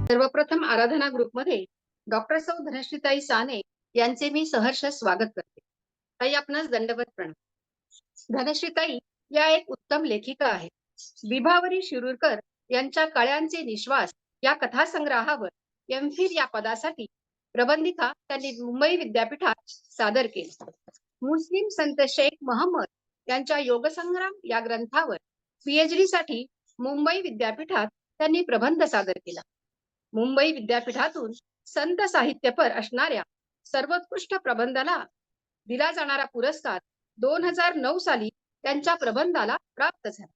सर्वप्रथम आराधना ग्रुपमध्ये डॉक्टर सौ धनश्रीताई साने यांचे मी सहर्ष स्वागत करते. ताई, आपणास दंडवत प्रणाम. धनश्रीताई या एक उत्तम लेखिका आहेत. विभावरी शिरूरकर यांच्या कळ्यांचे निश्वास या कथासंग्रहावर एम.फिल या पदासाठी प्रबंधिका त्यांनी मुंबई विद्यापीठात सादर केली. मुस्लिम संत शेख महम्मद यांच्या योगसंग्राम या ग्रंथावर पीएचडी साठी मुंबई विद्यापीठात त्यांनी प्रबंध सादर केला. मुंबई विद्यापीठातून संत साहित्यपर असणाऱ्या सर्वोत्कृष्ट प्रबंधाला दिला जाणारा पुरस्कार 2009 साली त्यांच्या प्रबंधाला प्राप्त झाला.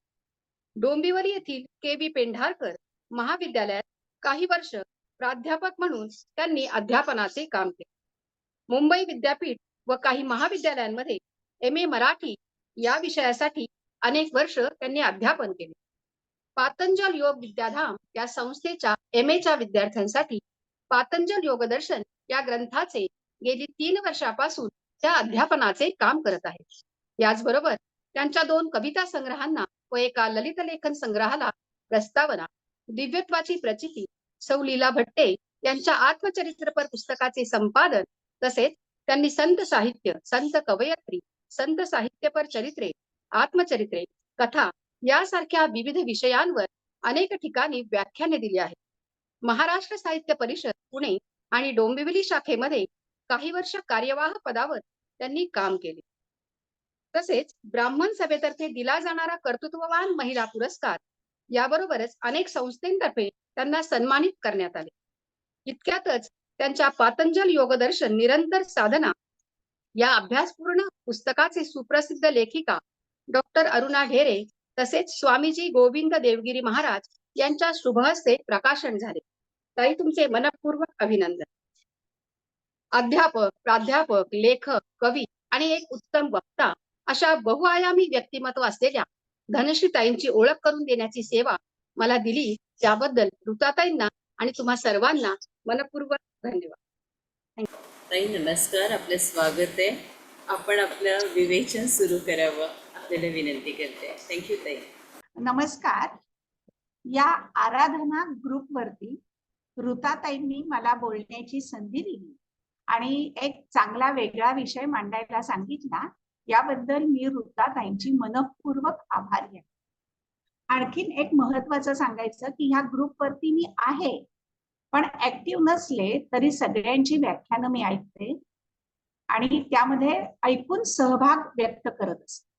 डोंबिवली येथील के.बी. पेंढारकर महाविद्यालयात काही वर्ष प्राध्यापक म्हणून त्यांनी अध्यापनाचे काम केले. मुंबई विद्यापीठ व काही महाविद्यालयांमध्ये एम.ए. मराठी या विषयासाठी अनेक वर्ष त्यांनी अध्यापन केले. पातंजल योग विद्याधाम या संस्थेच्या एम.ए.च्या विद्यार्थ्यांसाठी पातंजल योगदर्शन या ग्रंथाचे गेली 3 वर्षापासून त्या अध्यापनाचे काम करत आहेत. याचबरोबर त्यांच्या 2 कविता संग्रहांना व एका ललित लेखन संग्रहाला प्रस्तावना, दिव्यत्वाची प्रचिती, सौ लीला भट्टे यांच्या आत्मचरित्रपर पुस्तकाचे संपादन, तसेच त्यांनी संत साहित्य, संत कवयित्री, संत साहित्यपर चरित्रे, आत्मचरित्रे, कथा यासारख्या विविध विषयांवर अनेक ठिकाणी व्याख्याने दिली आहेत. महाराष्ट्र साहित्य परिषद पुणे आणि डोंबिवली शाखेमध्ये काही वर्ष कार्यवाह पदावर त्यांनी काम केले. तसेच ब्राह्मण सभेतर्फे दिला जाणारा कर्तृत्ववान महिला पुरस्कार याबरोबरच अनेक संस्थांतर्फे त्यांना सन्मानित करण्यात आले. इतक्यातच त्यांच्या पातंजल योगदर्शन निरंतर साधना या अभ्यासपूर्ण पुस्तकाचे सुप्रसिद्ध लेखिका डॉक्टर अरुणा ढेरे तसेच स्वामीजी गोविंद देवगिरी महाराज यांच्या शुभहस्ते प्रकाशन झाले. ताई, तुमचे मनपूर्वक अभिनंदन. अध्यापक, प्राध्यापक, लेखक, कवी आणि एक उत्तम वक्ता अशा बहुआयामी व्यक्तिमत्व असलेल्या धनश्रीताईंची ओळख करून देण्याची सेवा मला दिली त्याबद्दल ऋताताईंना आणि तुम्हा सर्वांना मनपूर्वक धन्यवाद. ताई नमस्कार, आपलं स्वागत आहे. आपण आपलं विवेचन सुरू करावं आपल्याला विनंती करते. थँक्यू ताई. नमस्कार. या आराधना ग्रुपवरती ऋताताईंनी मला बोलण्याची संधी दिली आणि एक चांगला वेगळा विषय मांडायला सांगितला, याबद्दल मी ऋताताईंची मनपूर्वक आभारी आहे. आणखीन एक महत्वाचं सांगायचं की ह्या ग्रुपवरती मी आहे, पण ऍक्टिव्ह नसले तरी सगळ्यांची व्याख्यानं मी ऐकते आणि त्यामध्ये ऐकून सहभाग व्यक्त करत असते.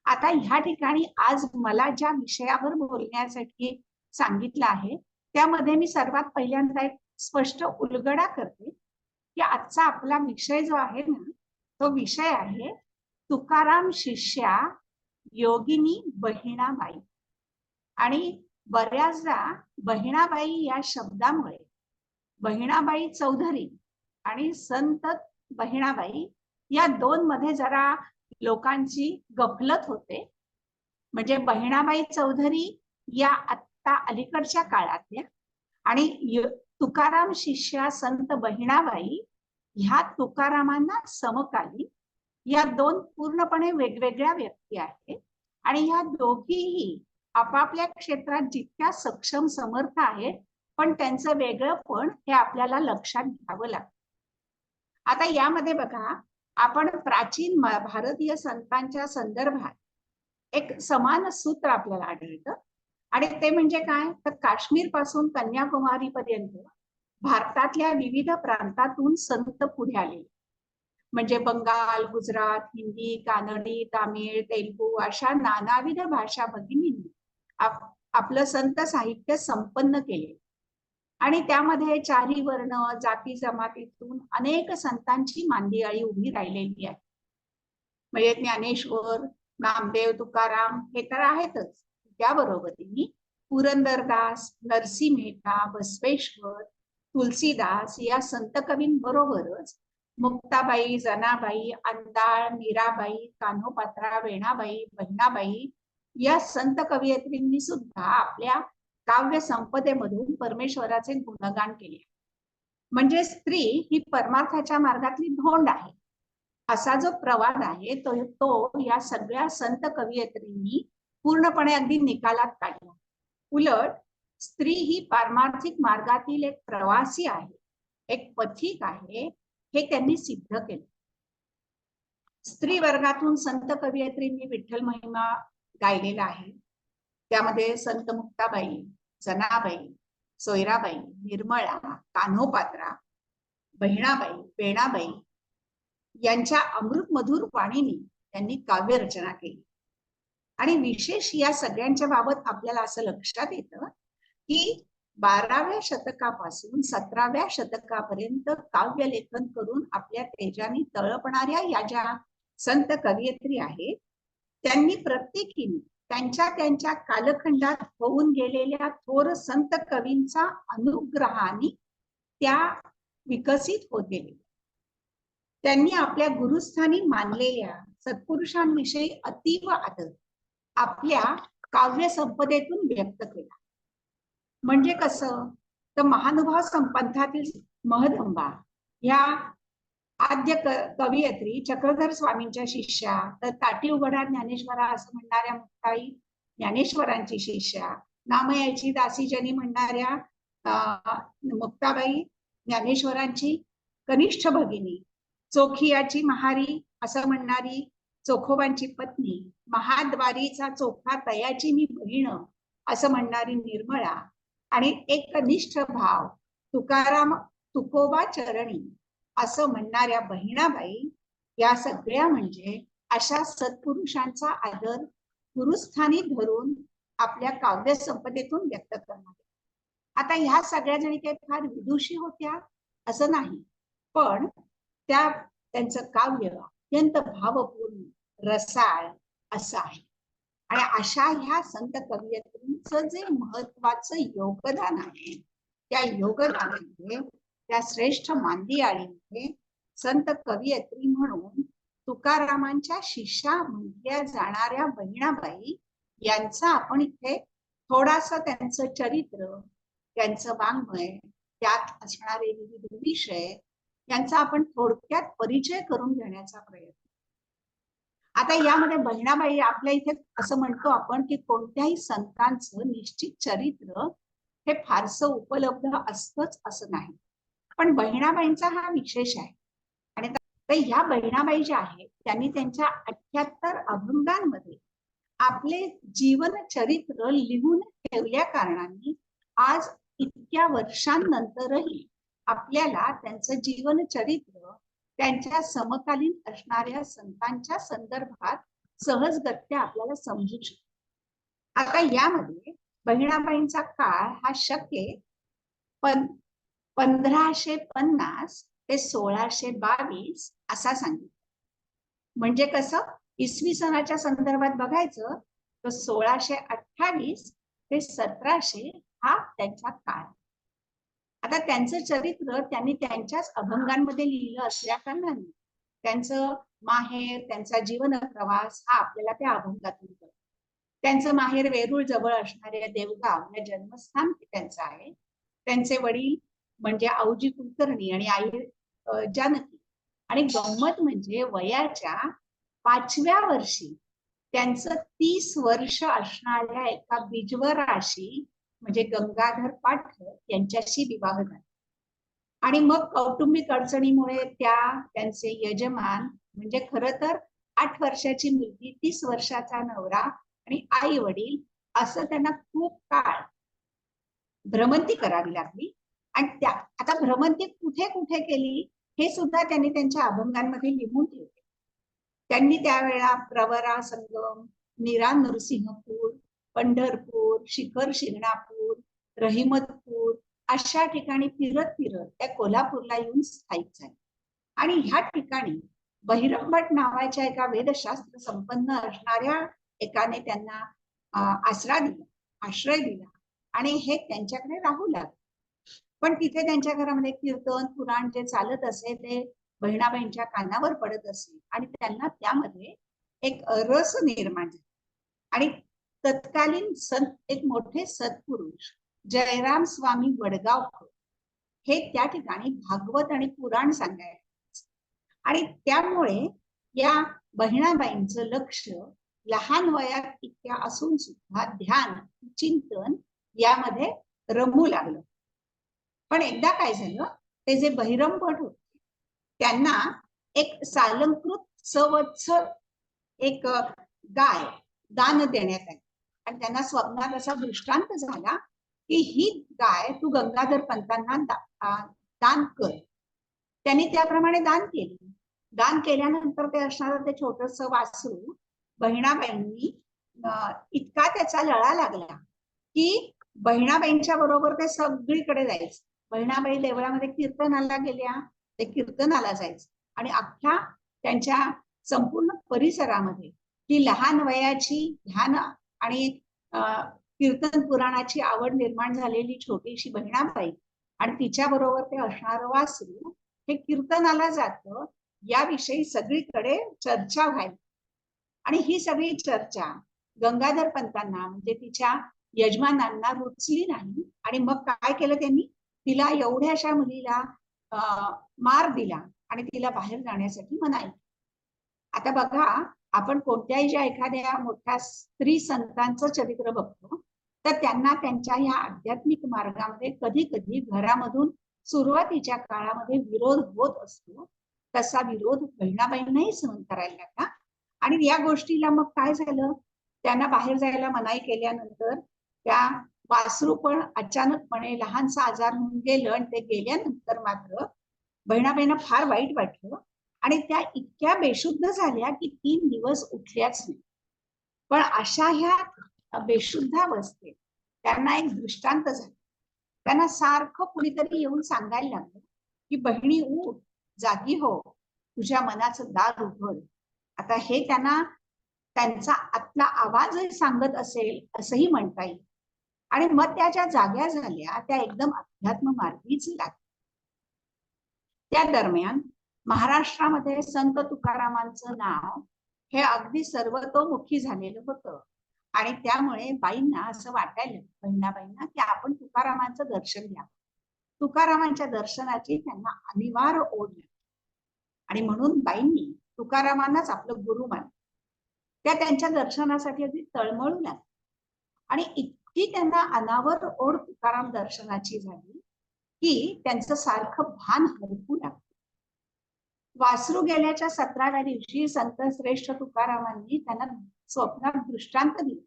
आता ह्या ठिकाणी आज मला ज्या विषयावर बोलण्यासाठी सांगितलं आहे त्यामध्ये मी सर्वात पहिल्यांदा एक स्पष्ट उलगडा करते की आजचा आपला विषय जो आहे ना, तो विषय आहे तुकाराम शिष्या योगिनी बहिणाबाई. आणि बऱ्याचदा बहिणाबाई या शब्दामुळे बहिणाबाई चौधरी आणि संत बहिणाबाई या 2 मध्ये जरा लोकांची गफलत होते. म्हणजे बहिणाबाई चौधरी या आत्ता अलीकडच्या काळातल्या आणि तुकाराम शिष्या संत बहिणाबाई ह्या तुकारामांना समकालीन या 2 पूर्णपणे वेगवेगळ्या व्यक्ती आहेत आणि ह्या दोघीही आपापल्या क्षेत्रात जितक्या सक्षम समर्थ आहेत, पण त्यांचं वेगळंपण हे आपल्याला लक्षात घ्यावं लागतं. आता यामध्ये बघा, आपण प्राचीन भारतीय संतांच्या संदर्भात एक समान सूत्र आपल्याला आढळतं आणि ते म्हणजे काय, तर काश्मीर पासून कन्याकुमारी पर्यंत भारतातल्या विविध प्रांतातून संत पुढे आले. म्हणजे बंगाल, गुजरात, हिंदी, कानडी, तामिळ, तेलुगू अशा नानाविध भाषा भगिनींनी आपलं संत साहित्य संपन्न केले आणि त्यामध्ये 4ही वर्ण, जाती जमातीतून अनेक संतांची मांदियाळी उभी राहिलेली आहे. म्हणजे ज्ञानेश्वर, नामदेव, तुकाराम हे तर आहेतच, त्याबरोबरीने पुरंदरदास, नरसी मेहता, बसवेश्वर, तुलसीदास या संत कवींबरोबरच मुक्ताबाई, जनाबाई, अंधाळ, मीराबाई, कान्होपात्रा, वेणाबाई, बहिणाबाई या संत कवयित्रींनी सुद्धा आपल्या काव्य संपदेमधून परमेश्वराचे गुणगान केले. म्हणजे स्त्री ही परमार्थाच्या मार्गातली धोंड आहे असा जो प्रवाद आहे तो या सगळ्या संत कवयित्रींनी पूर्णपणे अगदी निकालात काढला. उलट स्त्री ही पारमार्थिक मार्गातील एक प्रवासी आहे, एक पथिक आहे, हे त्यांनी सिद्ध केलं. स्त्री वर्गातून संत कवयित्रींनी विठ्ठल महिमा गायलेला आहे. त्यामध्ये संत मुक्ताबाई, जनाबाई, सोयराबाई, निर्मळा, कान्होपात्रा, बहिणाबाई, वेणाबाई यांच्या अमृत मधुर वाणीने त्यांनी काव्य रचना केली. आणि विशेष या सगळ्यांच्या बाबत आपल्याला असं लक्षात येतं की 12व्या शतकापासून 17व्या शतकापर्यंत काव्य लेखन करून आपल्या तेजाने तळपणाऱ्या या ज्या संत कवयित्री आहेत, त्यांनी प्रत्येकीने त्यांच्या त्यांच्या कालखंडात होऊन गेलेल्या थोर संत कवींचा अनुग्रहाने त्या विकसित होत गेलेल्या. त्यांनी आपल्या गुरुस्थानी मानलेल्या सत्पुरुषांविषयी अतीव आदर आपल्या काव्य संपदेतून व्यक्त केला. म्हणजे कसं, तर महानुभाव संपंथातील महदंबा ह्या आद्य कवयित्री चक्रधर स्वामींच्या शिष्या, तर ताटी उघडा ज्ञानेश्वरा असं म्हणणाऱ्या मुक्ताई ज्ञानेश्वरांची शिष्या, नामयाची दासीजनी म्हणणाऱ्या मुक्ताबाई ज्ञानेश्वरांची कनिष्ठ भगिनी, चोखियाची महारी असं म्हणणारी चोखोबांची पत्नी, महाद्वारीचा चोखा तयाची मी बहीण असं म्हणणारी निर्मळा, आणि एक कनिष्ठ भाव तुकाराम तुकोबा चरणी असं म्हणणाऱ्या बहिणाबाई, या सगळ्या म्हणजे अशा सत्पुरुषांचा आदर गुरुस्थानी धरून आपल्या काव्य संपदेतून व्यक्त करणार. आता ह्या सगळ्या जणी काही फार विदुषी होत्या असं नाही, पण त्यांचं काव्य अत्यंत भावपूर्ण, रसाळ असं आहे. आणि अशा ह्या संत कवयित्रींचं जे महत्वाचं योगदान आहे, त्या योगदानामध्ये त्या श्रेष्ठ मांदियाळीमध्ये संत कवयित्री म्हणून तुकारामांच्या शिष्या म्हटल्या जाणाऱ्या बहिणाबाई यांचा आपण इथे थोडासा त्यांचं चरित्र, त्यांचं वाङ्मय, त्यात असणारे विविध विषय यांचा आपण थोडक्यात परिचय करून घेण्याचा प्रयत्न. आता यामध्ये बहिणाबाई आपल्या इथे असं म्हणतो आपण की कोणत्याही संतांचं निश्चित चरित्र हे फारसं उपलब्ध असतंच असं नाही, पण बहिणाबाईंचा हा विशेष आहे. आणि ह्या बहिणाबाई ज्या आहेत त्यांनी त्यांच्या 78 अभंगांमध्ये आपले जीवन चरित्र लिहून ठेवल्या कारणाने आज इतक्या वर्षांनंतरही आपल्याला त्यांचं जीवन चरित्र त्यांच्या समकालीन असणाऱ्या संतांच्या संदर्भात सहजगत्या आपल्याला समजू शकतो. आता यामध्ये बहिणाबाईंचा काळ हा शके 1550 ते 1622 असा सांगितलं. म्हणजे कसं, इसवी सनाच्या संदर्भात बघायचं तर 1628 ते 1700 हा त्यांचा काळ. आता त्यांचं चरित्र त्यांनी त्यांच्याच अभंगांमध्ये लिहिलं असल्या कारणाने त्यांचं माहेर, त्यांचा जीवन प्रवास हा आपल्याला त्या अभंगातून कळतो. त्यांचं माहेर वेरूळ जवळ असणाऱ्या देवगाव या जन्मस्थान त्यांचं आहे. त्यांचे वडील म्हणजे औजी कुलकर्णी आणि आई जानकी. आणि गंमत म्हणजे वयाच्या 5व्या वर्षी त्यांचं 30 वर्ष असणाऱ्या एका बिजवराशी म्हणजे गंगाधर पाठक यांच्याशी विवाह झाला. आणि मग कौटुंबिक अडचणीमुळे त्यांचे यजमान म्हणजे खरं तर 8 वर्षाची मुलगी, 30 वर्षाचा नवरा आणि आई वडील असं त्यांना खूप काळ भ्रमंती करावी लागली. आणि आता भ्रमंती कुठे कुठे केली हे सुद्धा त्यांनी त्यांच्या अभंगांमध्ये लिहून ठेवले. त्यांनी त्यावेळेला प्रवरा संगम, नीरा नरसिंहपूर, पंढरपूर, शिखर शिंगणापूर, रहिमतपूर अशा ठिकाणी फिरत फिरत त्या कोल्हापूरला येऊन स्थायिक झाले. आणि ह्या ठिकाणी बहिरंभट नावाच्या एका वेदशास्त्र संपन्न असणाऱ्या एकाने त्यांना आश्रय दिला आणि हे त्यांच्याकडे राहू लागले. पण तिथे त्यांच्या घरामध्ये कीर्तन पुराण जे चालत असे ते बहिणाबाईंच्या कानावर पडत असे आणि त्यांना त्यामध्ये एक रस निर्माण झाला. आणि तत्कालीन एक मोठे सत्पुरुष जयराम स्वामी वडगावकर हे त्या ठिकाणी भागवत आणि पुराण सांगायचे. आणि त्यामुळे या बहिणाबाईंचं लक्ष लहान वयात इतक्या असून सुद्धा ध्यान चिंतन यामध्ये रमू लागलं. पण एकदा काय झालं, ते जे बहिरम भट होते त्यांना एक सालंकृत सवत्स एक गाय दान देण्यात आली आणि त्यांना स्वप्नात असा दृष्टांत झाला की ही गाय तू गंगाधर पंतांना दान कर. त्यांनी त्याप्रमाणे दान केले. दान केल्यानंतर ते असणारं ते छोटस वासरू बहिणाबाईंनी इतका त्याचा लळा लागला की बहिणाबाईंच्या बरोबर ते सगळीकडे जायचं. बहिणाबाई देवळामध्ये कीर्तनाला गेल्या, ते कीर्तनाला जायचं आणि अख्ख्या त्यांच्या संपूर्ण परिसरामध्ये ही लहान वयाची ध्यान आणि कीर्तन पुराणाची आवड निर्माण झालेली छोटीशी बहिणाबाई आणि तिच्या बरोबर ते असणारं वासरू हे कीर्तनाला जातं याविषयी सगळीकडे चर्चा व्हायची. आणि ही सगळी चर्चा गंगाधर पंतांना म्हणजे तिच्या यजमानांना रुचली नाही आणि मग काय केलं त्यांनी, तिला एवढ्याशा मुलीला मार दिला आणि तिला बाहेर जाण्यासाठी मनाई. आता बघा, आपण कोणत्याही ज्या एखाद्या मोठ्या स्त्री संतांचं चरित्र बघतो तर त्यांना त्यांच्या ह्या आध्यात्मिक मार्गामध्ये कधी कधी घरामधून सुरुवातीच्या काळामध्ये विरोध होत असतो. तसा विरोध बहिणाबाईंनाही सहन करायला लागला आणि या गोष्टीला मग काय झालं, त्यांना बाहेर जायला मनाई केल्यानंतर त्या वासरू पण अचानकपणे लहानसा आजार होऊन गेलं आणि ते गेल्यानंतर मात्र बहिणाबाईंना फार वाईट वाटलं आणि त्या इतक्या बेशुद्ध झाल्या की 3 दिवस उठल्याच नाही. पण अशा ह्या बेशुद्ध अवस्थेत त्यांना एक दृष्टांत झाला. त्यांना सारखं कुणीतरी येऊन सांगायला लागलं की बहिणी उठ, जागी हो, तुझ्या मनाचं दार उघड. आता हे त्यांना त्यांचा आतला आवाजही सांगत असेल असंही म्हणता येईल. आणि मग त्या ज्या जाग्या झाल्या त्या एकदम अध्यात्म मार्गीच लागल्या. त्या दरम्यान महाराष्ट्रामध्ये संत तुकारामांचं नाव हे अगदी सर्वतोमुखी झालेलं होतं आणि त्यामुळे बाईंना असं वाटायला, बहिणाबाईंना, की आपण तुकारामांचं दर्शन घ्यावं. तुकारामांच्या दर्शनाची त्यांना अनिवार्य ओढ लागली आणि म्हणून बाईंनी तुकारामांनाच आपलं गुरु मानलं. त्या त्यांच्या दर्शनासाठी अगदी तळमळू लागल्या आणि इतकी त्यांना अनावर ओढ तुकाराम दर्शनाची झाली की त्यांचं सारखं भान हरपू लागलं. वासरू गेल्याच्या 17व्या दिवशी संत श्रेष्ठ तुकारामांनी त्यांना स्वप्नात दृष्टांत दिलं,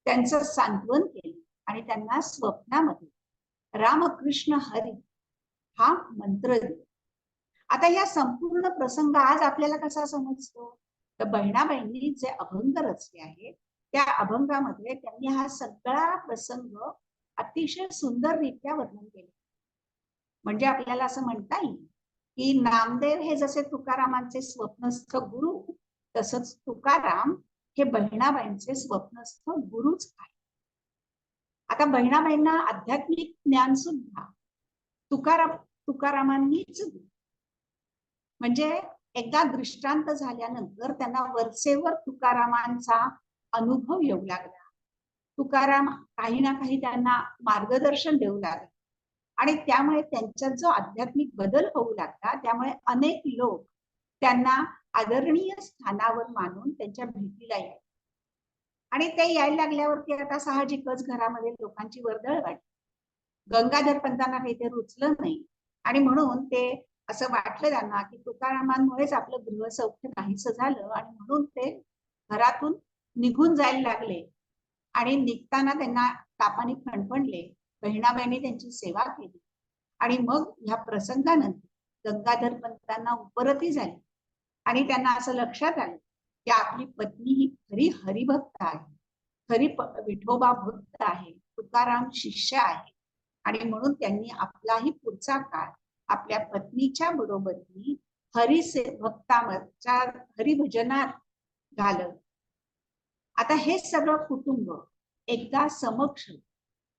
त्यांचं सांत्वन केलं आणि त्यांना स्वप्नामध्ये रामकृष्ण हरी हा मंत्र दिला. आता या संपूर्ण प्रसंग आज आपल्याला कसा समजतो, तर बहिणाबाईंनी जे अभंग रचले आहे त्या अभंगामध्ये त्यांनी हा सगळा प्रसंग अतिशय सुंदररित्या वर्णन केले. म्हणजे आपल्याला असं म्हणता येईल की नामदेव हे जसे तुकारामांचे स्वप्नस्थ गुरु, तसंच तुकाराम हे बहिणाबाईंचे स्वप्नस्थ गुरुच आहे. आता बहिणाबाईंना आध्यात्मिक ज्ञान सुद्धा तुकारामांनीच दिलं. म्हणजे एकदा दृष्टांत झाल्यानंतर त्यांना वरचेवर तुकारामांचा अनुभव येऊ लागला. तुकाराम काही ना काही त्यांना मार्गदर्शन देऊ लागले आणि त्यामुळे त्यांच्यात जो आध्यात्मिक बदल होऊ लागला, त्यामुळे अनेक लोक त्यांना आदरणीय स्थानावर मानून त्यांच्या भेटीला यायचे आणि ते यायला लागल्यावरती आता साहजिकच घरामध्ये लोकांची वर्दळ वाटली. गंगाधर पंतांना काही ते रुचलं नाही आणि म्हणून ते असं वाटलं त्यांना की तुकारामांमुळेच आपलं गृहसौख्य नाहीसं झालं आणि म्हणून ते घरातून निघून जायला लागले आणि निघताना त्यांना तापाने फणफणले. बहिणाबाईंनी त्यांची सेवा केली आणि मग ह्या प्रसंगानंतर गंगाधर पंतांना उपरती झाली आणि त्यांना असं लक्षात आलं की आपली पत्नी ही खरी हरिभक्त आहे, खरी विठोबा भक्त आहे, तुकाराम शिष्य आहे आणि म्हणून त्यांनी आपलाही पुढचा काळ आपल्या पत्नीच्या बरोबरीने हरिभजनात घालत. आता हे सगळं कुटुंब एकदा समक्ष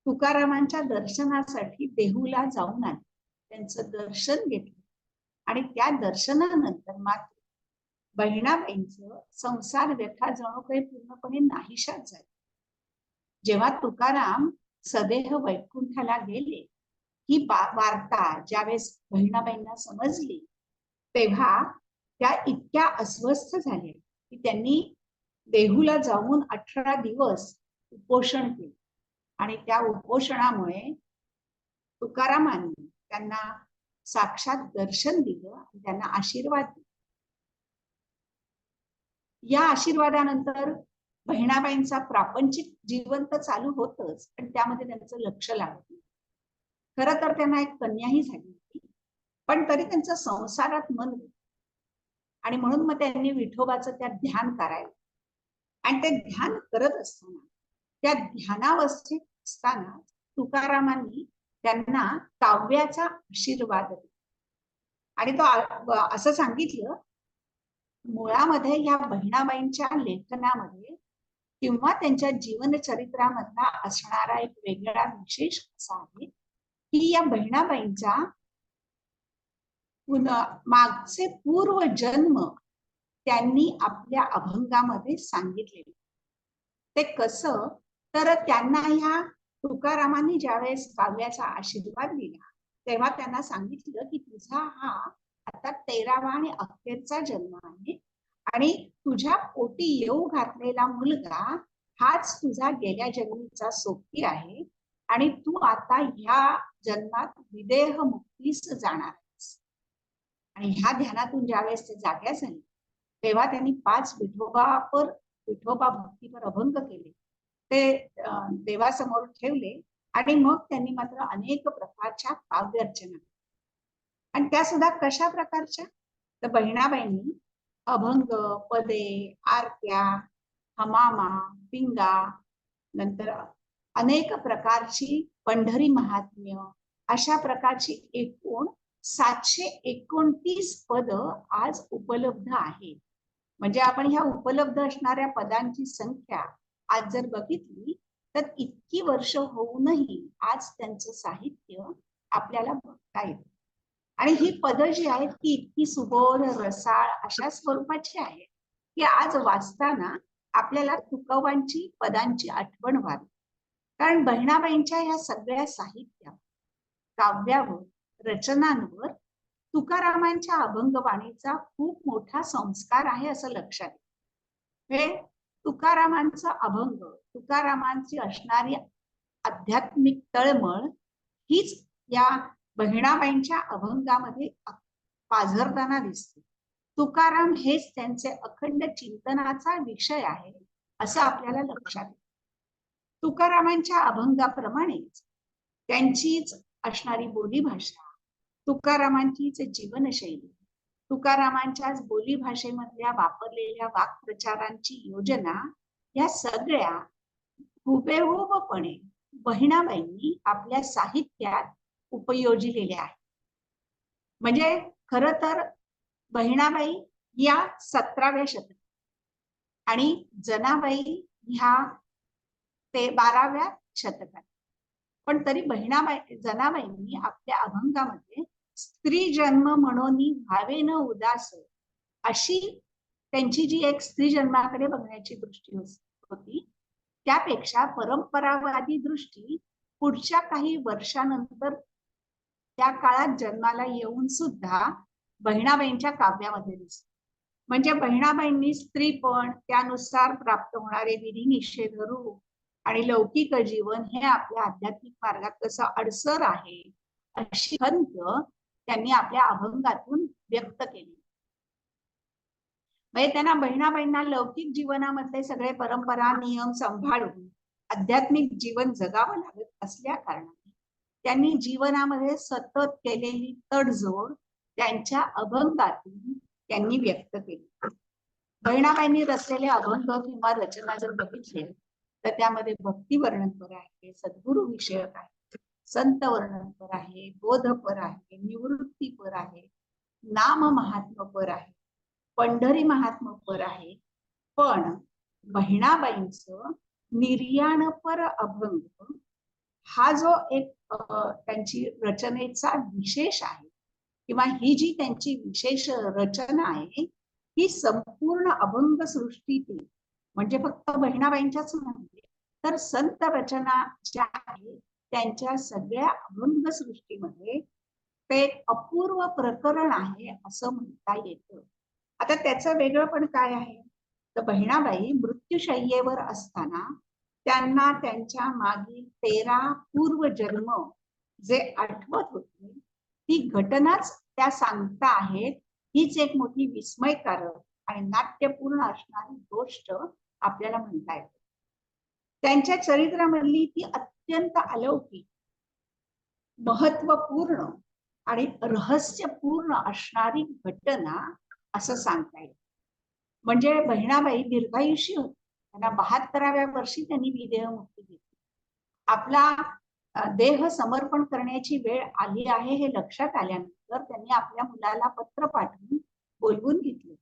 तुकारामांच्या दर्शनासाठी देहूला जाऊन आले. त्यांचं दर्शन घेतलं आणि त्या दर्शनानंतर मात्र बहिणाबाईंचं संसार व्यथा जणू काही पूर्णपणे नाहीशाच झाली. जेव्हा तुकाराम सदेह वैकुंठाला गेले ही वार्ता ज्यावेळेस बहिणाबाईंना समजली तेव्हा त्या इतक्या अस्वस्थ झाल्या की त्यांनी देहूला जाऊन 18 दिवस उपोषण केले आणि त्या उपोषणामुळे तुकारामांनी त्यांना साक्षात दर्शन दिलं आणि त्यांना आशीर्वाद दिला. या आशीर्वादानंतर बहिणाबाईंचा प्रापंचिक जीवन तर चालू होतच, पण त्यामध्ये त्यांचं लक्ष लागत नाही. खरं तर त्यांना एक कन्याही झाली होती, पण तरी त्यांचं संसारात मन होतं. आणि म्हणून मग त्यांनी विठोबाचं त्या ध्यान करायला, आणि ते ध्यान करत असताना, त्या ध्यानावस्थेत असताना तुकारामांनी त्यांना काव्याचा आशीर्वाद दिला. आणि तो असं सांगितलं, मुळामध्ये या बहिणाबाईंच्या लेखनामध्ये किंवा त्यांच्या जीवनचरित्रामधला असणारा एक वेगळा विशेष असा आहे की या बहिणाबाईंचा मागचे पूर्व जन्म त्यांनी आपल्या अभंगामध्ये सांगितलेले. ते कसं, तर त्यांना ह्या तुकारामांनी ज्यावेळेस काव्याचा आशीर्वाद दिला तेव्हा त्यांना सांगितलं की तुझा हा आता 13वा आणि अखेरचा जन्म आहे, आणि तुझ्या पोटी येऊ घातलेला मुलगा हाच तुझा गेल्या जन्मीचा सोबती आहे, आणि तू आता ह्या जन्मात विदेह मुक्तीस जाणार आहेस. आणि ह्या ध्यानातून ज्यावेळेस ते जाग्या झाले तेव्हा त्यांनी 5 विठोबा भक्तीपर अभंग केले, ते देवासमोर ठेवले, आणि मग त्यांनी मात्र अनेक प्रकारच्या काव्यरचना, आणि त्या सुद्धा कशा प्रकारच्या, तर बहिणाबाईंनी अभंग, पदे, आरत्या, हमामा, पिंगा, नंतर अनेक प्रकारची पंढरी महात्म्य, अशा प्रकारची एकूण 729 पद आज उपलब्ध आहेत. म्हणजे आपण ह्या उपलब्ध असणाऱ्या पदांची संख्या आज जर बघितली तर इतकी वर्ष होऊनही आज त्यांचं साहित्य आपल्याला बघता येतं. आणि ही पदं जी आहेत ती इतकी सुबोध, रसाळ अशा स्वरूपाची आहेत की आज वाचताना आपल्याला तुकोबांची पदांची आठवण व्हावी. कारण बहिणाबाईंच्या या सगळ्या साहित्यावर, काव्यावर, रचनांवर तुकारामांच्या अभंगवाणीचा खूप मोठा संस्कार आहे असं लक्षात येतं. हे तुकारामांचा अभंग, तुकारामांची असणारी आध्यात्मिक तळमळ हीच या बहिणाबाईंच्या अभंगामध्ये पाझरताना दिसते. तुकाराम हेच त्यांचे अखंड चिंतनाचा विषय आहे असं आपल्याला लक्षात येतं. तुकारामांच्या अभंगाप्रमाणेच त्यांचीच असणारी बोलीभाषा, तुकारामांचीच जीवनशैली, तुकारामांच्याच बोलीभाषेमधल्या वापरलेल्या वाक्प्रचारांची योजना, या सगळ्या हुबेहूबपणे बहिणाबाईंनी आपल्या साहित्यात उपयोजिलेल्या आहेत. म्हणजे खर तर बहिणाबाई या 17व्या शतकात आणि जनाबाई ह्या 12व्या शतकात, पण तरी जनाबाईंनी आपल्या अभंगामध्ये स्त्री जन्म म्हणून व्हावे न उदास, अशी त्यांची जी एक स्त्री जन्माकडे बघण्याची दृष्टी होती, त्यापेक्षा परंपरावादी दृष्टी पुढच्या काही वर्षानंतर त्या काळात जन्माला येऊन सुद्धा बहिणाबाईंच्या काव्यामध्ये दिसते. म्हणजे बहिणाबाईंनी स्त्रीपण, त्यानुसार प्राप्त होणारे विधी निषेध रूप आणि लौकिक जीवन हे आपल्या आध्यात्मिक मार्गात कसं अडसर आहे अशी खंत त्यांनी आपल्या अभंगातून व्यक्त केली. म्हणजे त्यांना बहिणाबाईंना लौकिक जीवनामधले सगळे परंपरा, नियम सांभाळून आध्यात्मिक जीवन जगावं लागत असल्या कारणाने त्यांनी जीवनामध्ये सतत केलेली तडजोड त्यांच्या अभंगातून त्यांनी व्यक्त केली. बहिणाबाईंनी रचलेले अभंग किंवा रचना जर बघितले तर त्यामध्ये भक्ती वर्णनपर आहे, सद्गुरु विषयक आहे, संत वर्णनपर आहे, बोधपर आहे, निवृत्तीपर आहे, नाम महात्मपर आहे, पंढरी महात्मपर आहे. पण बहिणाबाईंचं निर्याणपर अभंग हा जो एक त्यांची रचनेचा विशेष आहे, किंवा ही जी त्यांची विशेष रचना आहे, ही संपूर्ण अभंग सृष्टीतील, म्हणजे फक्त बहिणाबाईंच्याच नव्हे तर संत रचना ज्या आहेत त्यांच्या सगळ्या अभंग सृष्टीमध्ये ते अपूर्व प्रकरण आहे असं म्हणता येतं. आता त्याचं वेगळं पण काय आहे, तर बहिणाबाई मृत्यूशय्येवर असताना त्यांना त्यांच्या मागील 13 पूर्वजन्म जे आठवत होते ती घटनाच त्या सांगता आहेत, हीच एक मोठी विस्मयकारक आणि नाट्यपूर्ण असणारी गोष्ट आपल्याला म्हणता येते. त्यांच्या चरित्रामधली ती अत्यंत अलौकिक, महत्वपूर्ण आणि रहस्यपूर्ण असणारी घटना असं सांगता येईल. म्हणजे बहिणाबाई दीर्घायुषी होती. त्यांना 72व्या वर्षी त्यांनी विदेह मुक्ती घेतली. आपला देह समर्पण करण्याची वेळ आली आहे हे लक्षात आल्यानंतर त्यांनी आपल्या मुलाला पत्र पाठवून बोलवून घेतले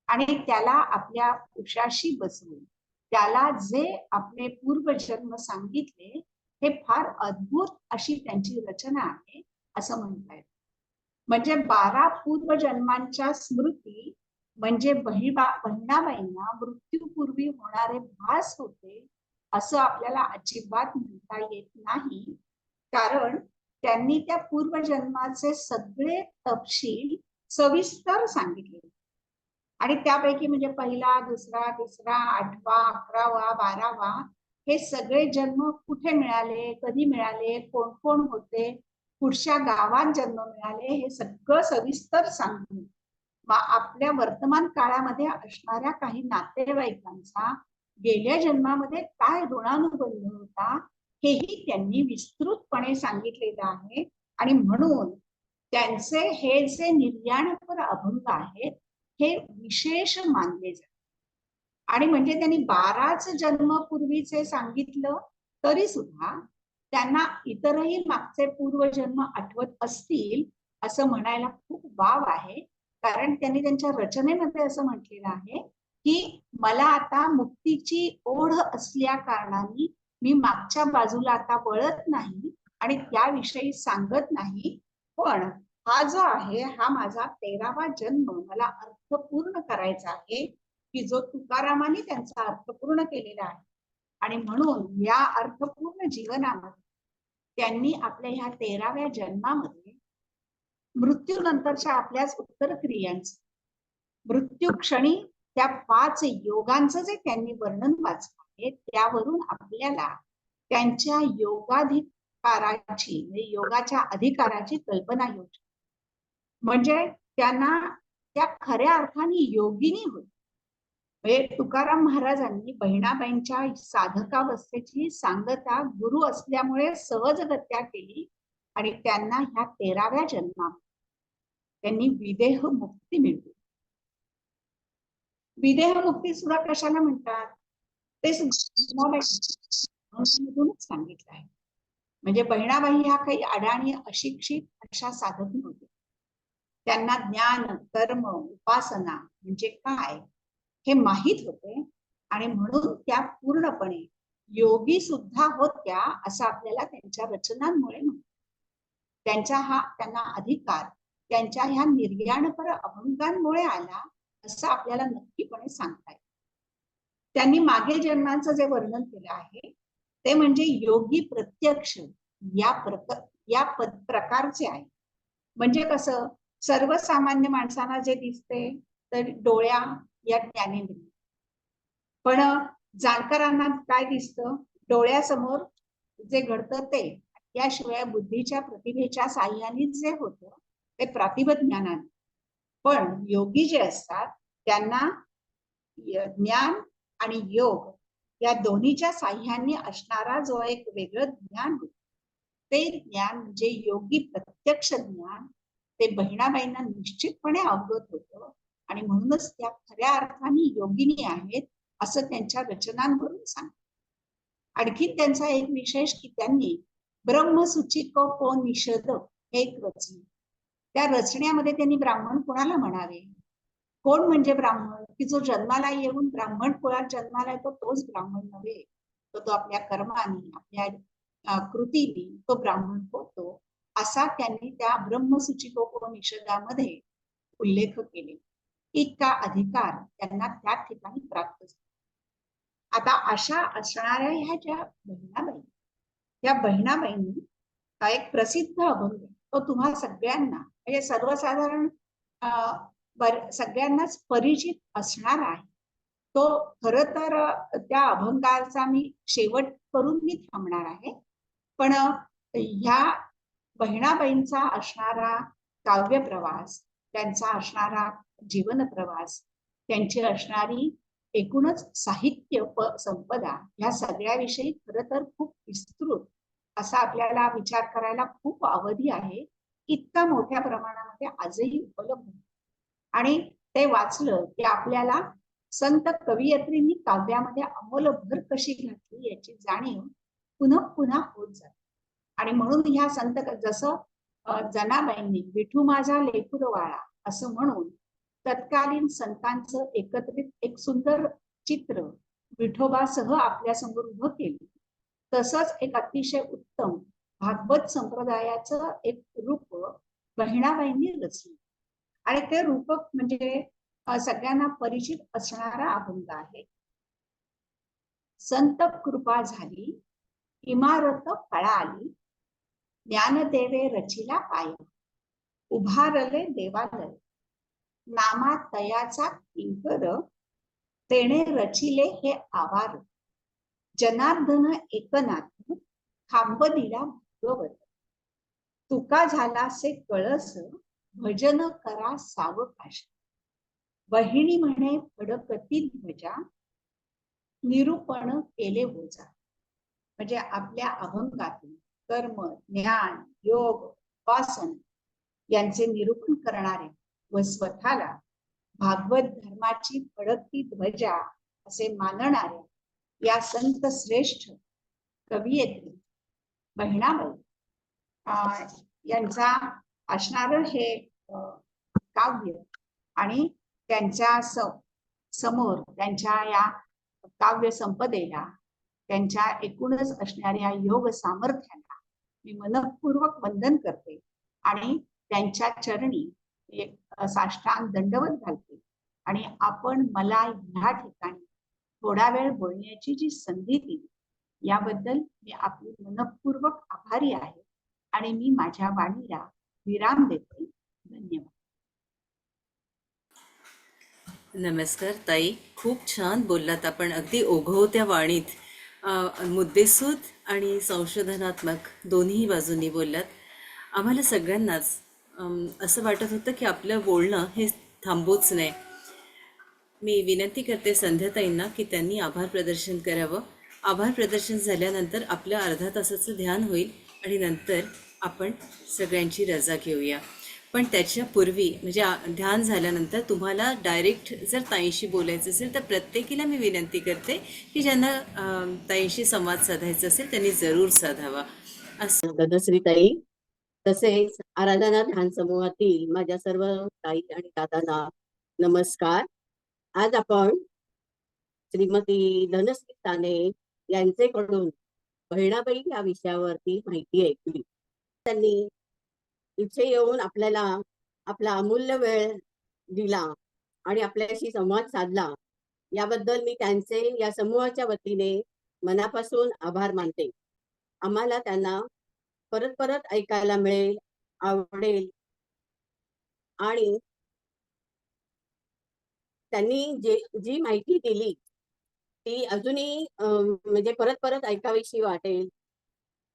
आणि त्याला आपल्या उशाशी बसवून त्याला जे आपले पूर्वजन्म सांगितले हे फार अद्भुत अशी त्यांची रचना आहे असं म्हणता येईल. म्हणजे 12 पूर्वजन्मांच्या स्मृती म्हणजे बहिणाबाईंना मृत्यूपूर्वी होणारे भास होते असं आपल्याला अजिबात म्हणता येत नाही, कारण त्यांनी त्या पूर्वजन्माचे सगळे तपशील सविस्तर सांगितले आणि त्यापैकी म्हणजे पहिला, दुसरा, तिसरा, 8वा, 11वा, 12वा हे सगळे जन्म कुठे मिळाले, कधी मिळाले, कोण कोण होते, कुठच्या गावात जन्म मिळाले हे सगळं सविस्तर सांगून आपल्या वर्तमान काळामध्ये असणाऱ्या काही नातेवाईकांचा गेल्या जन्मामध्ये काय ऋणानुबंध होता हेही त्यांनी विस्तृतपणे सांगितलेलं आहे. आणि म्हणून त्यांचे हे जे निर्याणपर अभंग आहेत हे विशेष मानले जातात. आणि म्हणजे त्यांनी 12च जन्मपूर्वीचे सांगितलं तरी सुद्धा त्यांना इतरही मागचे पूर्वजन्म आठवत असतील असं म्हणायला खूप वाव आहे, कारण त्यांनी त्यांच्या रचनेमध्ये असं म्हटलेलं आहे की मला आता मुक्तीची ओढ असल्या कारणाने मी मागच्या बाजूला आता वळत नाही आणि त्याविषयी सांगत नाही, पण हा जो आहे हा माझा 13वा जन्म मला अर्थपूर्ण करायचा आहे की जो तुकारामाने त्यांचा अर्थ पूर्ण केलेला आहे. आणि म्हणून या अर्थपूर्ण जीवनामध्ये त्यांनी आपल्या ह्या 13व्या जन्मामध्ये मृत्यूनंतरच्या आपल्याच उत्तर क्रियांचं, मृत्यू क्षणी त्या 5 योगांचं जे त्यांनी वर्णन वाचलं आहे त्यावरून आपल्याला त्यांच्या योगाधिकाराची म्हणजे योगाच्या अधिकाराची कल्पना येऊ शकते. म्हणजे त्यांना त्या खऱ्या अर्थाने योगिनी होती. म्हणजे तुकाराम महाराजांनी बहिणाबाईंच्या साधकावस्थेची सांगता गुरु असल्यामुळे सहजगत्या केली आणि त्यांना ह्या 13व्या जन्मात त्यांनी विदेह मुक्ती मिळवली. विदेह मुक्ती सुद्धा कशाला म्हणतात ते मधूनच सांगितलं आहे. म्हणजे बहिणाबाई ह्या काही अडाणी अशिक्षित अशा साधक नव्हत्या. त्यांना ज्ञान, कर्म, उपासना म्हणजे काय हे माहित होते आणि म्हणून त्या पूर्णपणे योगी सुद्धा होत्या असं आपल्याला त्यांच्या रचनांमुळे म्हणतात. त्यांना अधिकार त्यांच्या ह्या निर्याणपर अभंगांमुळे आला असं आपल्याला नक्कीपणे सांगता येईल. त्यांनी मागे जन्मांचं जे वर्णन केलं आहे ते म्हणजे योगी प्रत्यक्ष या प्रकारचे आहे. म्हणजे कसं सर्वसामान्य माणसांना जे दिसते तर डोळ्या या ज्ञानेंद्रिय, पण जाणकारांना काय दिसतं डोळ्यासमोर जे घडतं ते, याशिवाय बुद्धीच्या प्रतिभेच्या साह्याने जे होतं ते प्रातिभत ज्ञानाने. पण योगी जे असतात त्यांना ज्ञान आणि योग या दोन्हीच्या साह्याने असणारा जो एक वेगळं ज्ञान होतं ते ज्ञान म्हणजे योगी प्रत्यक्ष ज्ञान ते बहिणाबाईंना निश्चितपणे अवगत होतं आणि म्हणूनच त्या खऱ्या अर्थाने योगिनी आहेत असं त्यांच्या रचनांवरून सांगतात. आणखी त्यांचा एक विशेष की त्यांनी ब्रह्मसूचिको निषद हे एक रचना, त्या रचण्यामध्ये त्यांनी ब्राह्मण कोणाला म्हणावे, कोण म्हणजे ब्राह्मण की जो जन्माला येऊन ब्राह्मण कुळात जन्माला येतो तोच ब्राह्मण नव्हे, तो आपल्या कर्माने आपल्या कृतीने तो ब्राह्मण होतो असा त्यांनी त्या ब्रह्मसूचिको निषदामध्ये उल्लेख केले. इतका अधिकार त्यांना त्या ठिकाणी प्राप्त झाला. आता अशा असणाऱ्या ह्या ज्या बहिणाबाई, या बहिणाबाईंनी एक प्रसिद्ध अभंग तो तुम्हा सगळ्यांना म्हणजे सर्वसाधारण सगळ्यांनाच परिचित असणार आहे. तो खर तर त्या अभंगाचा मी शेवट करून मी थांबणार आहे, पण ह्या बहिणाबाईंचा असणारा काव्य प्रवास, त्यांचा असणारा जीवन प्रवास, त्यांची असणारी एकूणच साहित्य संपदा, ह्या सगळ्याविषयी खरं तर खूप विस्तृत असा आपल्याला विचार करायला खूप अवधी आहे. इतका मोठ्या प्रमाणामध्ये आजही उपलब्ध आहे. आणि ते वाचलं की आपल्याला संत कवयित्रींनी काव्यामध्ये अमोल भर कशी घातली याची जाणीव पुन्हा पुन्हा होत जाते. आणि म्हणून ह्या संत जसं जनाबाईंनी विठू माझा लेकुरवाळा असं म्हणून तत्कालीन संतांचं एकत्रित एक सुंदर चित्र विठोबासह आपल्या समोर उभं केलं. तसंच एक अतिशय उत्तम भागवत संप्रदायाचं एक रूप बहिणाबाईंनी रचलं. आणि ते रूपक म्हणजे सगळ्यांना परिचित असणारा अभंग आहे. संत कृपा झाली इमारत फळा आली, ज्ञानदेवे रचिला पाय, उभारले देवालय, नामा तयाचा किंकर, तेणे रचिले हे आवार, जनार्दन एकनाथ खांब दिला भगवत, तुका झाला से कळस, भजन करा सावकाश, बहिणी म्हणे फडकती ध्वजा, निरूपण केले बोजा. म्हणजे आपल्या अभंगातून कर्म, ज्ञान, योग, उपासन यांचे निरूपण करणारे व स्वतःला भागवत धर्माची फडकती ध्वजा असे मानणाऱ्या या संत श्रेष्ठ कवयित्री बहिणाबाई यांचा असणार हे काव्य आणि त्यांच्या समोर त्यांच्या या काव्य संपदेला, त्यांच्या एकूणच असणाऱ्या योग सामर्थ्याला मी मनपूर्वक वंदन करते आणि त्यांच्या चरणी एक साष्टांग दंडवत घालते. आणि आपण मला ह्या ठिकाणी थोडा वेळ बोलण्याची जी संधी दिली याबद्दल मी आपली मनपूर्वक आभारी आहे आणि मी माझ्या वाणीला विराम देते. धन्यवाद. नमस्कार ताई, खूप छान बोललात आपण. अगदी ओघवत्या वाणीत मुद्देसूद आणि संशोधनात्मक दोन्ही बाजूंनी बोललात. आम्हाला सगळ्यांनाच असं वाटत होतं की आपलं बोलणं हे थांबूच नये. मी विनंती करते संध्याताईंना की त्यांनी आभार प्रदर्शन करावं. आभार प्रदर्शन झाल्यानंतर आपलं अर्धा तासाचं ध्यान होईल आणि नंतर आपण सगळ्यांची रजा घेऊया. पण त्याच्यापूर्वी म्हणजे ध्यान झाल्यानंतर तुम्हाला डायरेक्ट जर ताईंशी बोलायचं असेल तर प्रत्येकीला मी विनंती करते की ज्यांना ताईंशी संवाद साधायचा असेल त्यांनी जरूर साधावा. धनश्री ताई, तसेच आराधना ध्यान समूहातील माझ्या सर्व ताई आणि दादांना नमस्कार. आज आपण श्रीमती धनश्री साने यांचेकडून बहिणाबाई या विषयावरती माहिती ऐकली. त्यांनी इथे येऊन आपल्याला आपला अमूल्य वेळ दिला आणि आपल्याशी संवाद साधला, याबद्दल मी त्यांचे या समूहाच्या वतीने मनापासून आभार मानते. आम्हाला त्यांना परत परत ऐकायला मिळेल, आवडेल आणि त्यांनी जी माहिती दिली ती अजूनही म्हणजे परत परत ऐकावीशी वाटेल.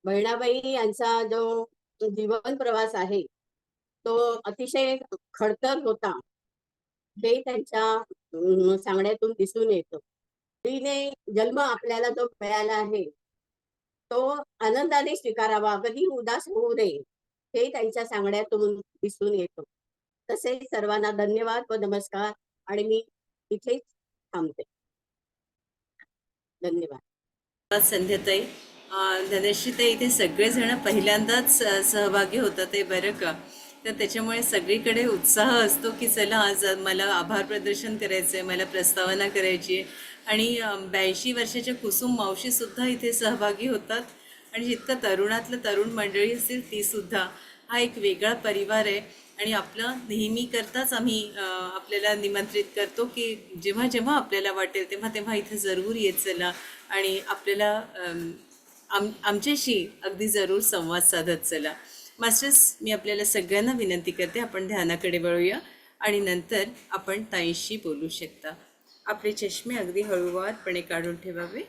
बहिणाबाई यांचा जो जीवन प्रवास आहे तो अतिशय खडतर होता, हे त्यांच्या सांगण्यातून दिसून येतं. तिने जन्म आपल्याला जो मिळाला आहे तो आनंदाने स्वीकारावा, कधी उदास होऊ नये, हे त्यांच्या सांगण्यातून दिसून येतं. तसेच सर्वांना धन्यवाद व नमस्कार आणि मी इथेच थांबते. धन्यवाद. संध्याताई, धनश्रीताई, इथे सगळेजण पहिल्यांदाच सहभागी होतात ते बरं का. तर त्याच्यामुळे सगळीकडे उत्साह असतो की चला आज मला आभार प्रदर्शन करायचं आहे, मला प्रस्तावना करायची आहे. आणि 82 वर्षाच्या कुसुम मावशीसुद्धा इथे सहभागी होतात आणि जितकं तरुणातलं तरुण मंडळी असेल तीसुद्धा. हा एक वेगळा परिवार आहे आणि आपलं नेहमी करताच आम्ही आपल्याला निमंत्रित करतो की जेव्हा जेव्हा आपल्याला वाटेल तेव्हा तेव्हा इथे जरूर येत चला आणि आपल्याला आमच्याशी अगदी जरूर संवाद साधत चला. मास्टर्स, मी आपल्याला सगळ्यांना विनंती करते आपण ध्यानाकडे वळूया आणि नंतर आपण ताईंशी बोलू शकता. आपले चष्मे अगदी हळूवारपणे काढून ठेवावे.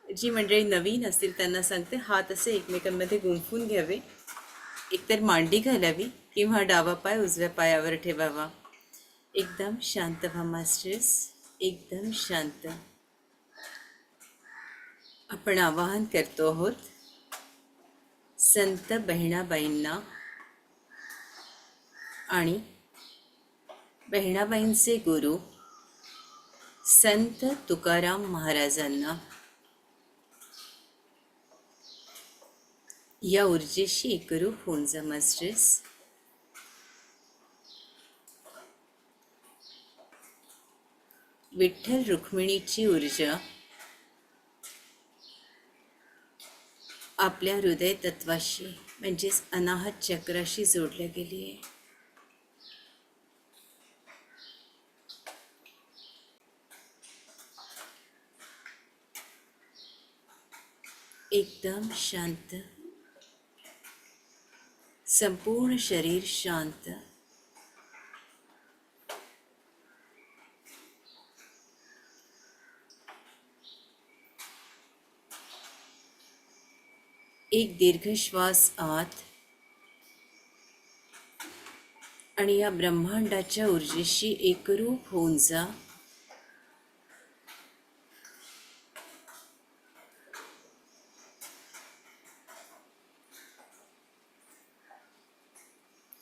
जी मंडळी नवीन असतील त्यांना सांगते, हात असे एकमेकांमध्ये गुंफून घ्यावे, एकतर मांडी घालावी किंवा डावा पाय उजव्या पायावर ठेवावा. एकदम शांत व्हा मास्टर्स, एकदम शांत. आपण आवाहन करतो आहोत संत बहिणाबाईंना आणि बहिणाबाईंचे गुरु संत तुकाराम महाराजांना. या ऊर्जेशी एकरूप होऊन जा मास्टर्स. विठ्ठल रुक्मिणीची ऊर्जा आपल्या हृदय तत्वाशी म्हणजेच अनाहत चक्राशी जोडल्या गेली आहे. एकदम शांत, संपूर्ण शरीर शांत. एक दीर्घ श्वास आत आणि या ब्रह्मांडाच्या ऊर्जेशी एकरूप होऊन जा.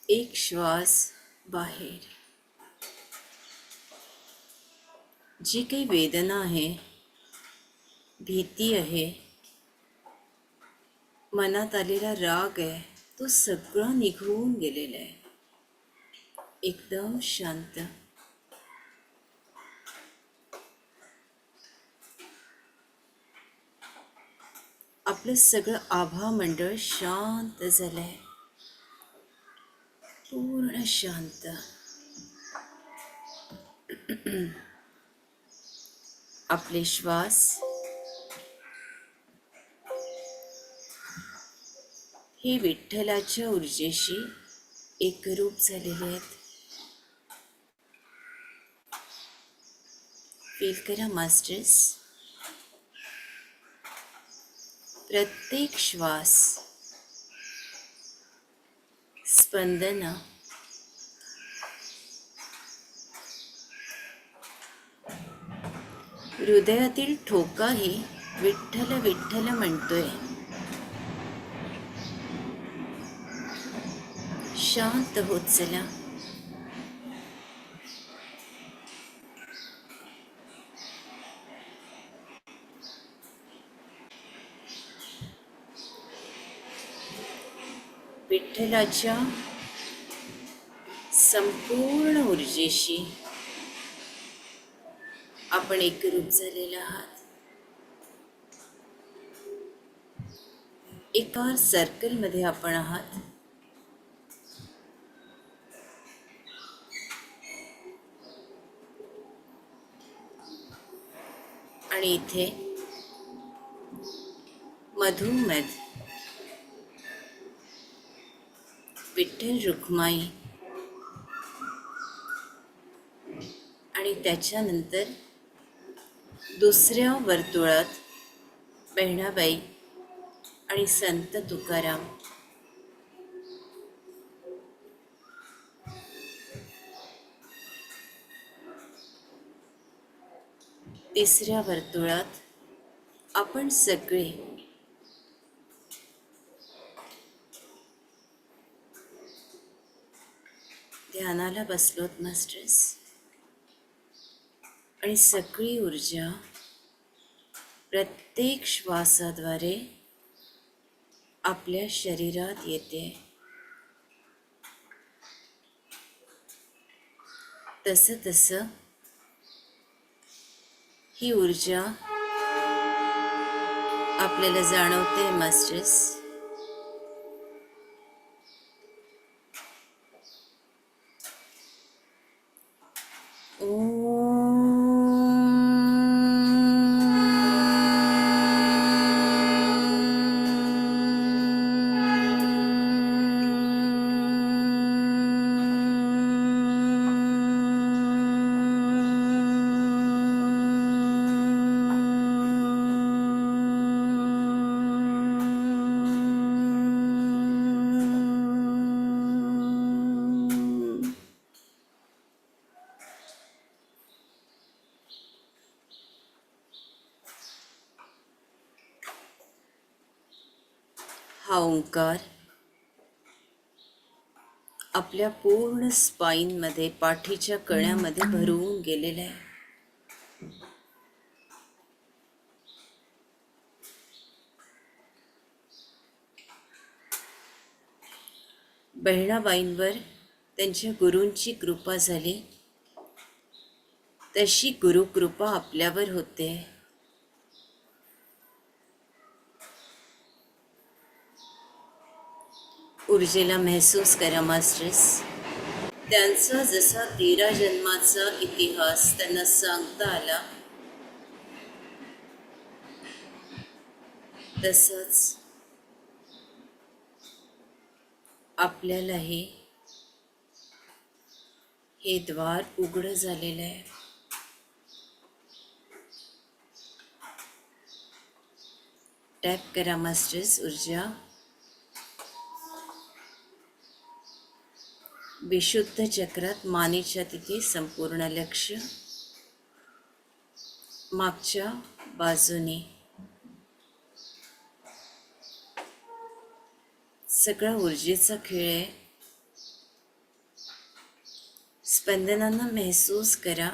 एक श्वास बाहेर. जी काही वेदना आहे, भीती आहे, मनात आलेला राग आहे, तो सगळा निघून गेलेला आहे. एकदम शांत. आपलं सगळं आभा मंडळ शांत झालंय, पूर्ण शांत. आपले श्वास हे विठ्ठलाच्या ऊर्जेशी एकरूप झालेले आहेत. फील करा मास्टर्स. प्रत्येक श्वास, स्पंदन हृदयातील ठोकाही विठ्ठल विठ्ठल म्हणतोय. शांत होत चला. विठ्ठलाच्या संपूर्ण ऊर्जेशी आपण एकरूप झालेला आहात. एका सर्कलमध्ये आपण आहात. आणि इथे मधोमध विठ्ठल रुक्माई आणि त्याच्यानंतर दुसऱ्या वर्तुळात बहिणाबाई आणि संत तुकाराम. तिसऱ्या वर्तुळात आपण सगळे. ध्यानाला बसलोत मास्टर्स. आणि सगळी ऊर्जा प्रत्येक श्वासाद्वारे आपल्या शरीरात येते. तसं तसं ही ऊर्जा आपल्याला जाणवते मास्टर्स. हा ओंकार आपल्या पूर्ण स्पाईनमध्ये, पाठीच्या कण्यामध्ये भरवून गेलेला आहे. बहिणाबाईंवर त्यांच्या गुरूंची कृपा झाली, तशी गुरुकृपा आपल्यावर होते. ऊर्जेला महसूस करा मास्टर्स. त्यांचा जसा 13 जन्माचा इतिहास त्यांना सांगता आला, तसंच आपल्यालाही हे द्वार उघडं झालेलं आहे. टॅप करा मास्टर्स ऊर्जा. विशुद्ध चक्रात मानेच्या तिथे संपूर्ण लक्ष, मागच्या बाजूने सगळा ऊर्जेचा खेळ आहे. स्पंदनांना महसूस करा.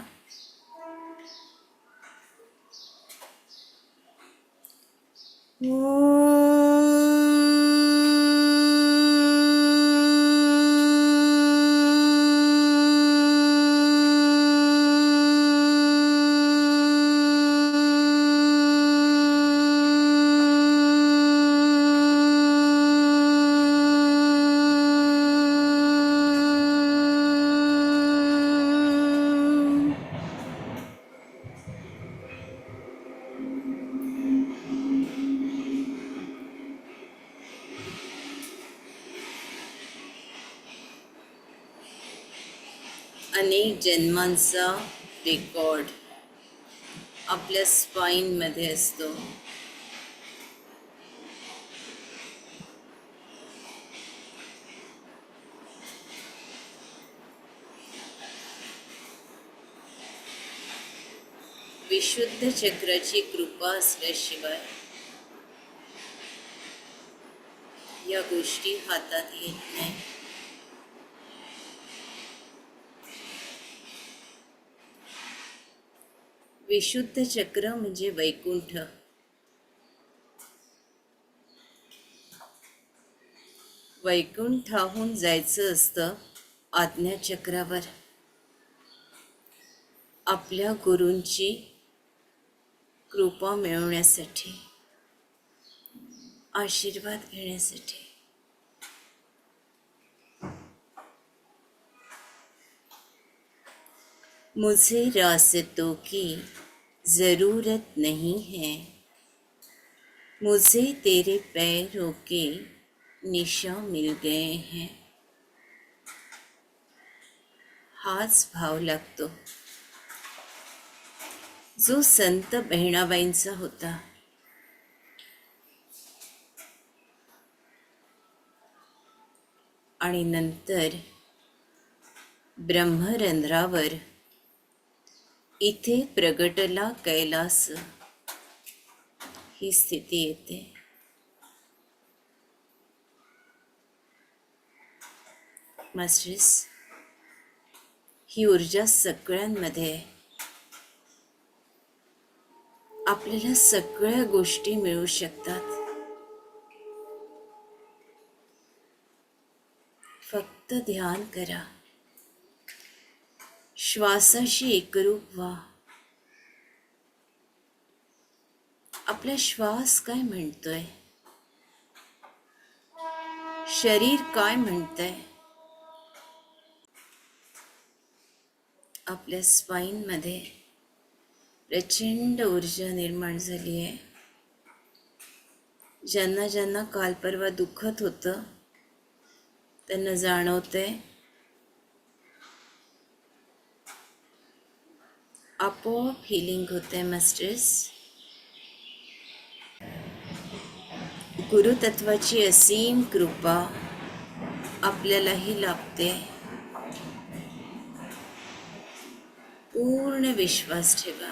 अनेक जन्मांचा रेकॉर्ड आपल्या स्पाईनमध्ये असतो. विशुद्ध चक्राची कृपा असल्याशिवाय या गोष्टी हातात येत नाही. विशुद्ध चक्र म्हणजे वैकुंठ. वैकुंठाहून जायचं असतं आज्ञाचक्रावर, आपल्या गुरूंची कृपा मिळवण्यासाठी, आशीर्वाद घेण्यासाठी. मुझे रास्तों की ज़रूरत नहीं है, मुझे तेरे पैरों के निशान मिल गए हैं. हाच भाव लागतो जो संत बहिणाबाईंचा होता. आणि नंतर ब्रह्मरंध्रावर इथे प्रगटला कैलास ही स्थिती येते. मास्टर्स, ही ऊर्जा सगळ्यांमध्ये आहे. आपल्याला सगळ्या गोष्टी मिळू शकतात. फक्त ध्यान करा, श्वासाशी एकरूप व्हा. आपला श्वास काय म्हणतोय, शरीर काय म्हणतंय. आपल्या स्पाईनमध्ये प्रचंड ऊर्जा निर्माण झाली आहे. ज्यांना ज्यांना काल परवा दुखत होतं त्यांना जाणवतंय आपोआप हिलिंग होते. मास्टर्स, गुरुतत्वाची असीम कृपा आपल्यालाही लाभते. पूर्ण विश्वास ठेवा.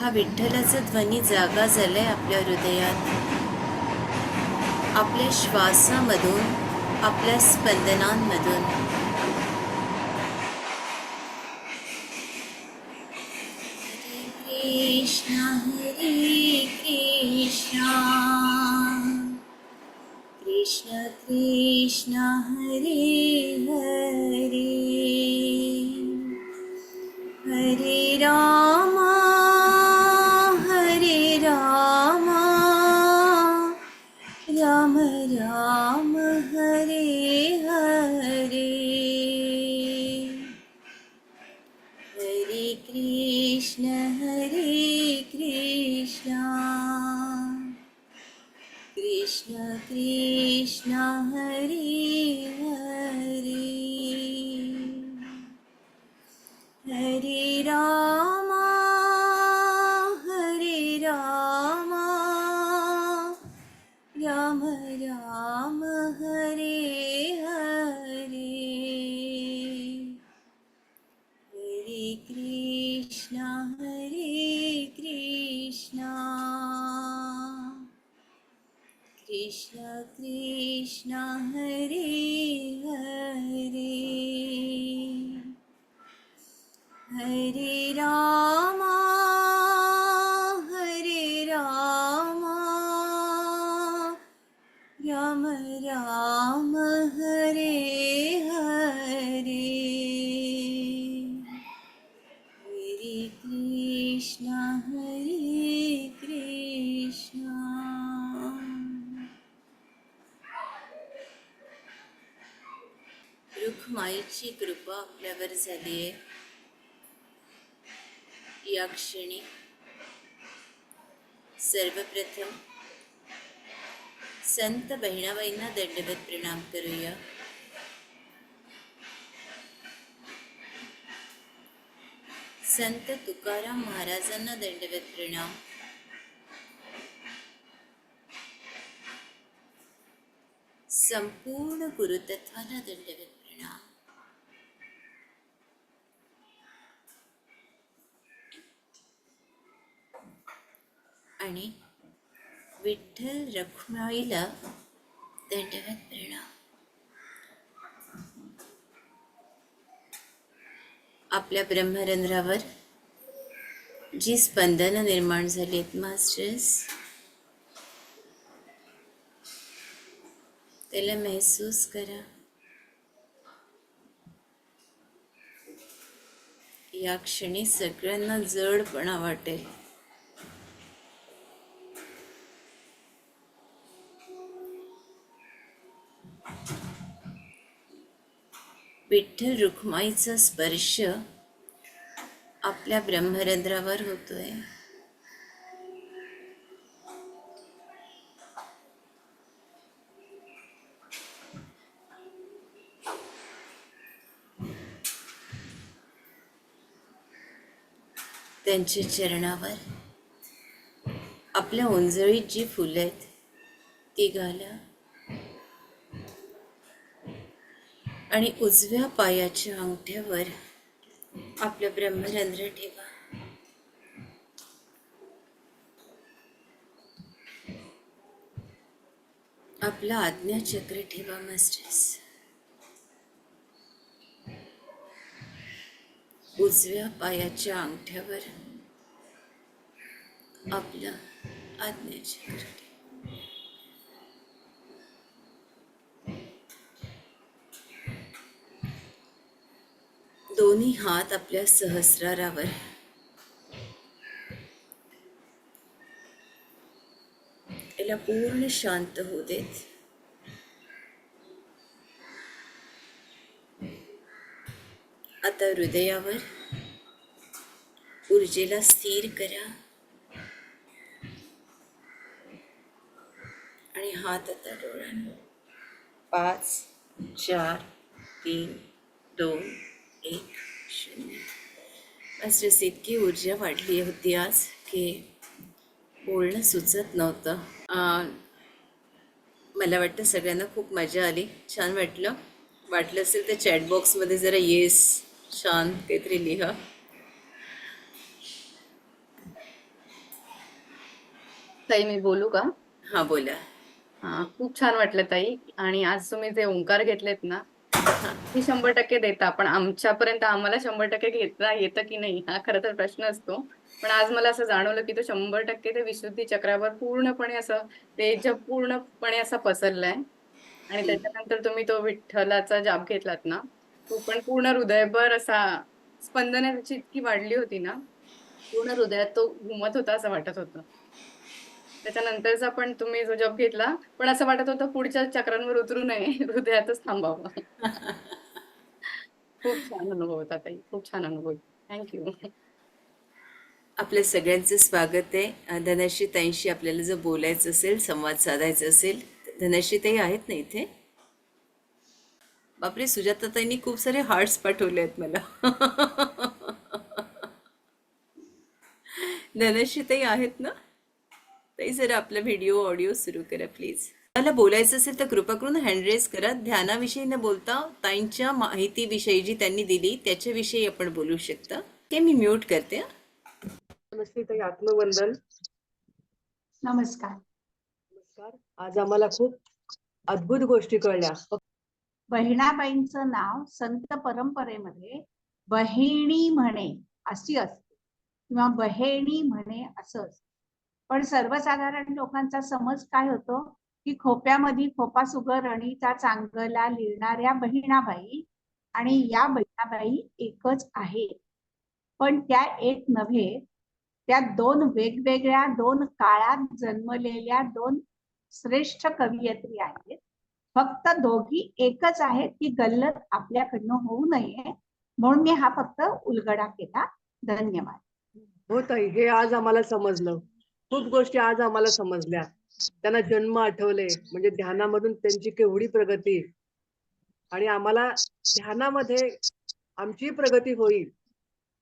हा विठ्ठलाचा ध्वनी जागा झालाय आपल्या हृदयात, आपल्या श्वासामधून, आपल्या स्पंदनांमधून. हरे कृष्ण कृष्ण कृष्ण हरे हरे, हरे राम राम राम हरे हरे, हरे कृष्ण कृष्ण कृष्ण हरे हरे, हरे राम राम राम हरे हरे, हरे कृष्ण कृष्ण कृष्ण हरे हरे, हरे राम राम राम हरे हरे, हरे कृष्ण रुक्माईची कृपा आपल्यावर झाली आहे. या क्षणी सर्वप्रथम संत बहिणाबाईंना दंडवत प्रणाम करूया. संत तुकाराम महाराजांना दंडवत प्रणाम. संपूर्ण गुरुतत्वाला दंडवत प्रणाम. आणि विठ्ठल रखुमाईला दंडवत प्रणाम. आपल्या ब्रह्मरंध्रावर जी स्पंदनं निर्माण झाली आहेत मास्टर्स, त्याला महसूस करा. या क्षणी सगळ्यांना जडपणा वाटेल. विठ्ठल रुक्माईचा स्पर्श आपल्या ब्रह्मरंध्रावर होतोय. त्यांच्या चरणावर आपल्या ओंजळीत जी फुलं आहेत ती घाला आणि उजव्या पायाच्या अंगठ्यावर आपलं ब्रह्मरंध्र ठेवा. आपला आज्ञाचक्र ठेवा मास्टर्स. उजव्या पायाच्या अंगठ्यावर आपलं आज्ञाचक्र ठेवा. दोन्ही हात आपल्या सहस्रारावर. याला पूर्ण शांत होऊ देत. आता हृदयावर ऊर्जेला स्थिर करा आणि हात आता डोळ्यांवर. 5 4 3 2 1 0. मास्टर्स, इतकी ऊर्जा वाढली होती आज की बोलणं सुचत नव्हतं. मला वाटतं सगळ्यांना खूप मजा आली, छान वाटलं. वाटलं असेल तर चॅट बॉक्समध्ये जरा येस छान काहीतरी लिहा. ताई मी बोलू का? हा बोला. खूप छान वाटलं ताई. आणि आज तुम्ही जे ओंकार घेतलेत ना, ते 100% देता. पण आमच्यापर्यंत आम्हाला 100% घेता येतं की नाही हा खरं तर प्रश्न असतो. पण आज मला असं जाणवलं की तो 100% ते विशुद्धी चक्रावर पूर्णपणे असं तेज पूर्णपणे असा पसरलाय. आणि त्याच्यानंतर तुम्ही तो विठ्ठलाचा जाप घेतलात ना, तो पण पूर्ण हृदयभर असा स्पंदनं त्याची इतकी वाढली होती ना, पूर्ण हृदयात तो घुमत होता असं वाटत होतं. त्याच्यानंतरचा पण तुम्ही जो जप घेतला, पण असं वाटत होतं पुढच्या चक्रांवर उतरू नये, हृदयातच थांबावं. खूप छान अनुभव होता ताई. खूप छान अनुभव. Thank you. आपल्या सगळ्यांचं स्वागत आहे. धनश्री ताईंशी आपल्याला जर बोलायचं असेल, संवाद साधायचा असेल, धनश्री ताई आहेत ना इथे? बापरे, सुजाता ताईंनी खूप सारे हार्ट्स पाठवले आहेत मला. धनश्री ताई आहेत ना? ताई जरा आपला व्हिडिओ ऑडिओ सुरू करा प्लीज. मला बोलायचं असेल तर कृपा करून हँड रेज करा. ध्यानाविषयी न बोलता ताईंच्या माहितीविषयी जी त्यांनी दिली त्याच्याविषयी आपण बोलू शकता. ते मी म्यूट करते. नमस्ते ताई, आत्मवंदन. नमस्कार. नमस्कार. आज आम्हाला खूप अद्भुत गोष्टी कळल्या. बहिणाबाईंचं नाव संत परंपरेमध्ये बहिणी म्हणे अशी असते किंवा बहेणी म्हणे असं असतं. पण सर्वसाधारण लोकांचा समज काय होतो की खोप्यामध्ये खोपा सुगर रणीचा चांगला लिहिणाऱ्या बहिणाबाई आणि या बहिणाबाई एकच आहे. पण त्या एक नव्हे, त्या दोन वेगवेगळ्या, दोन काळात जन्मलेल्या दोन श्रेष्ठ कवयित्री आहेत. फक्त दोघी एकच आहेत की गल्लत आपल्याकडनं होऊ नये म्हणून मी हा फक्त उलगडा केला. धन्यवाद. हो ताई, हे आज आम्हाला समजलं. खूप गोष्टी आज आम्हाला समजल्या. त्यांना जन्म आठवले म्हणजे ध्यानामधून त्यांची केवढी प्रगती, आणि आम्हाला ध्यानामध्ये आमची प्रगती होईल.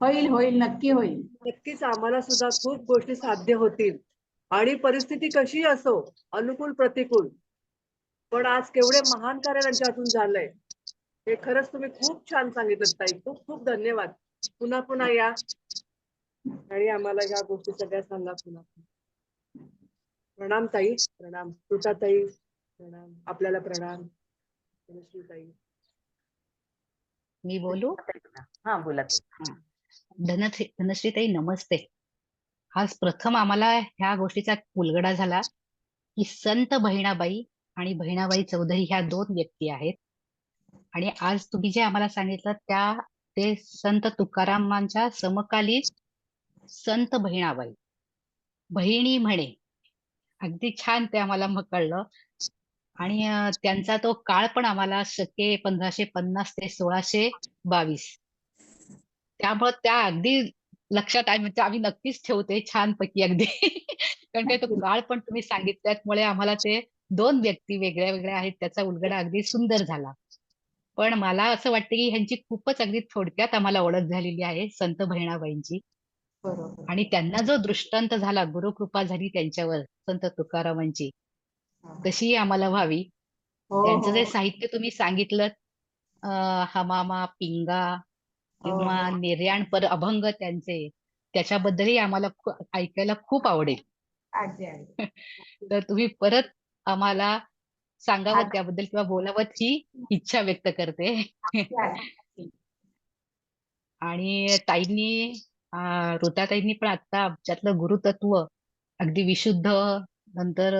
होईल होईल नक्की होईल. नक्कीच आम्हाला सुद्धा खूप गोष्टी साध्य होतील. आणि परिस्थिती कशी असो, अनुकूल प्रतिकूल, पण आज केवढे महान कार्य त्यांच्या हातून झालंय. हे खरंच तुम्ही खूप छान सांगितलं ताई. खूप खूप धन्यवाद. पुन्हा पुन्हा या आणि आम्हाला ह्या गोष्टी सगळ्या सांगा पुन्हा. प्रणाम ताई. प्रणाम तुटा ताई. प्रणाम आपल्याला. प्रणाम ताई. मी बोलू? हा बोला. धनश्री ताई नमस्ते. आज प्रथम आम्हाला ह्या गोष्टीचा उलगडा झाला की संत बहिणाबाई आणि बहिणाबाई चौधरी ह्या दोन व्यक्ती आहेत. आणि आज तुम्ही जे आम्हाला सांगितलं ते संत तुकारामांच्या समकालीन संत बहिणाबाई, बहिणी म्हणे. अगदी छान ते आम्हाला मग कळलं. आणि त्यांचा तो काळ पण आम्हाला शके 1550 ते 1622. त्यामुळे त्या अगदी लक्षात आहे, म्हणजे आम्ही नक्कीच ठेवते छानपैकी अगदी. कारण काय तो काळ पण तुम्ही सांगितल्यामुळे आम्हाला ते दोन व्यक्ती वेगळ्या वेगळ्या आहेत त्याचा उलगडा अगदी सुंदर झाला. पण मला असं वाटतं की ह्यांची खूपच अगदी थोडक्यात आम्हाला ओळख झालेली आहे संत बहिणाबाईंची. बरोबर. आणि त्यांना जो दृष्टांत झाला, गुरुकृपा झाली त्यांच्यावर संत तुकारामांची, तशी आम्हाला व्हावी. हो त्यांचं जे हो साहित्य तुम्ही सांगितलं, हमामा, पिंगा किंवा हो. निर्याण पर अभंग त्यांचे, त्याच्याबद्दलही आम्हाला ऐकायला खूप आवडेल. अगदी अगदी. तर तुम्ही परत आम्हाला सांगावं अगदी, त्याबद्दल किंवा बोलावं ही इच्छा व्यक्त करते. अगदी. आणि ताईंनी, ऋताताईंनी पण आता आमच्यातलं गुरुतत्व अगदी विशुद्ध, नंतर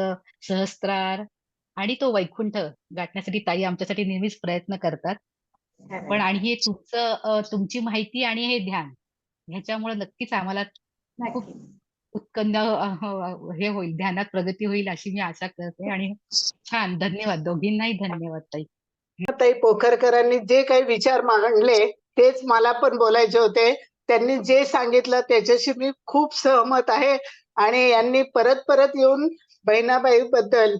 सहस्त्रार आणि तो वैकुंठ गाठण्यासाठी ताई आमच्यासाठी नेहमीच प्रयत्न करतात. पण आणि हे तुमची माहिती आणि हे ध्यान ह्याच्यामुळे नक्कीच आम्हाला खूप नक्की. उत्कंद हे होईल, ध्यानात प्रगती होईल अशी मी आशा करते. आणि छान, धन्यवाद दोघींनाही. धन्यवाद ताई. ताई पोखरकरांनी जे काही विचार मांडले तेच मला पण बोलायचे होते. त्यांनी जे सांगितलं त्याच्याशी मी खूप सहमत आहे. आणि यांनी परत परत येऊन बहिणाबाई बद्दल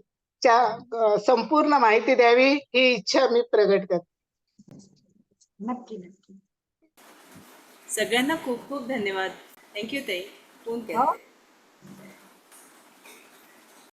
संपूर्ण माहिती द्यावी ही इच्छा मी प्रगट करते. नक्की नक्की. सगळ्यांना खूप खूप धन्यवाद. थँक्यू ताई. फोन हो केला.